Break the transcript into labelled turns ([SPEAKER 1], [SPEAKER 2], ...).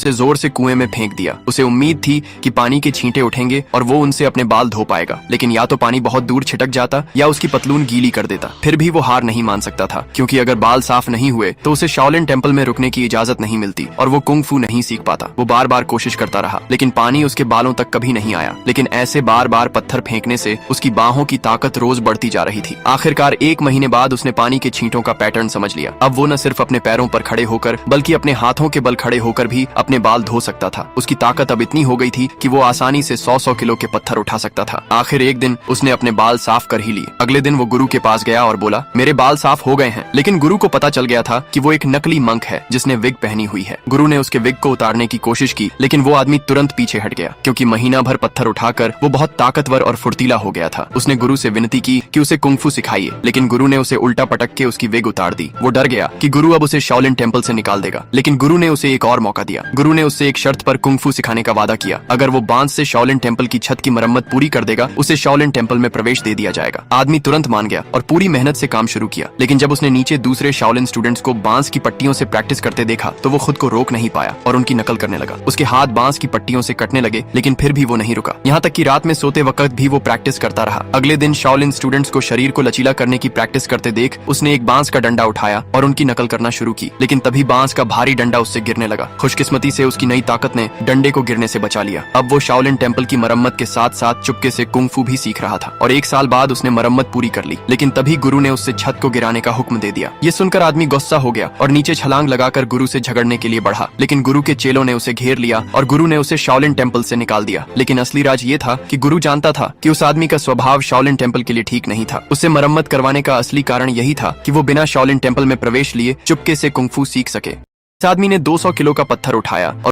[SPEAKER 1] उसे जोर से कुएं में फेंक दिया। उसे उम्मीद थी कि पानी के छींटे उठेंगे और वो उनसे अपने बाल धो पाएगा, लेकिन या तो पानी बहुत दूर छिटक जाता या उसकी पतलून गीली कर देता। फिर भी वो हार नहीं मान सकता था, क्योंकि अगर बाल साफ नहीं हुए तो उसे शाओलिन टेम्पल में रुकने की इजाजत नहीं मिलती और वो कुंग फू नहीं सीख पाता। वो बार बार कोशिश करता रहा, लेकिन पानी उसके बालों तक कभी नहीं आया। लेकिन ऐसे बार बार पत्थर फेंकने से उसकी बाहों की ताकत रोज बढ़ती जा रही थी। आखिरकार 1 महीने बाद उसने पानी के छींटों का पैटर्न समझ लिया। अब वो न सिर्फ अपने पैरों पर खड़े होकर बल्कि अपने हाथों के बल खड़े होकर भी अपने बाल धो सकता था। उसकी ताकत अब इतनी हो गई थी कि वो आसानी से 100 किलो के पत्थर उठा सकता था। आखिर एक दिन उसने अपने बाल साफ कर ही लिए। अगले दिन वो गुरु के पास गया और बोला, मेरे बाल साफ हो गए हैं। लेकिन गुरु को पता चल गया था कि वो एक नकली मंक है जिसने विग पहनी हुई है। गुरु ने उसके विग को उतारने की कोशिश की, लेकिन वो आदमी तुरंत पीछे हट गया, क्योंकि महीना भर पत्थर उठाकर वो बहुत ताकतवर और फुर्तीला हो गया था। उसने गुरु से विनती की कि उसे कुंग फू सिखाइए, लेकिन गुरु ने उसे उल्टा पटक के उसकी विग उतार दी। वो डर गया कि गुरु अब उसे शाओलिन टेम्पल से निकाल देगा, लेकिन गुरु ने उसे एक और मौका दिया। गुरु ने उससे एक शर्त पर कुंग फू सिखाने का वादा किया। अगर वो बांस से शाओलिन टेम्पल की छत की मरम्मत पूरी कर देगा, उसे शाओलिन टेम्पल में प्रवेश दे दिया जाएगा। आदमी तुरंत मान गया और पूरी मेहनत से काम शुरू किया। लेकिन जब उसने नीचे दूसरे शाओलिन स्टूडेंट्स को बांस की पट्टियों से प्रैक्टिस करते देखा तो वो खुद को रोक नहीं पाया और उनकी नकल करने लगा। उसके हाथ बांस की पट्टियों से कटने लगे, लेकिन फिर भी वो नहीं रुका। यहाँ तक कि रात में सोते वक्त भी वो प्रैक्टिस करता रहा। अगले दिन शाओलिन स्टूडेंट्स को शरीर को लचीला करने की प्रैक्टिस करते देख उसने एक बांस का डंडा उठाया और उनकी नकल करना शुरू की। लेकिन तभी बांस का भारी डंडा उससे गिरने लगा। खुशकिस्मती से उसकी नई ताकत ने डंडे को गिरने से बचा लिया। अब वो शाओलिन टेम्पल की मरम्मत के साथ साथ चुपके से कुंग फू भी सीख रहा था और 1 साल बाद उसने मरम्मत पूरी कर ली। लेकिन तभी गुरु ने उससे छत को गिराने का हुक्म दे दिया। ये सुनकर आदमी गुस्सा हो गया और नीचे छलांग लगाकर गुरु से झगड़ने के लिए बढ़ा, लेकिन गुरु के चेलों ने उसे घेर लिया और गुरु ने उसे शाओलिन टेम्पल से निकाल दिया। लेकिन असली राज ये था कि गुरु जानता था कि उस आदमी का स्वभाव शाओलिन टेम्पल के लिए ठीक नहीं था। उसे मरम्मत करवाने का असली कारण यही था कि वो बिना शाओलिन टेम्पल में प्रवेश लिए चुपके से कुंग फू सीख सके। इस आदमी ने 200 किलो का पत्थर उठाया और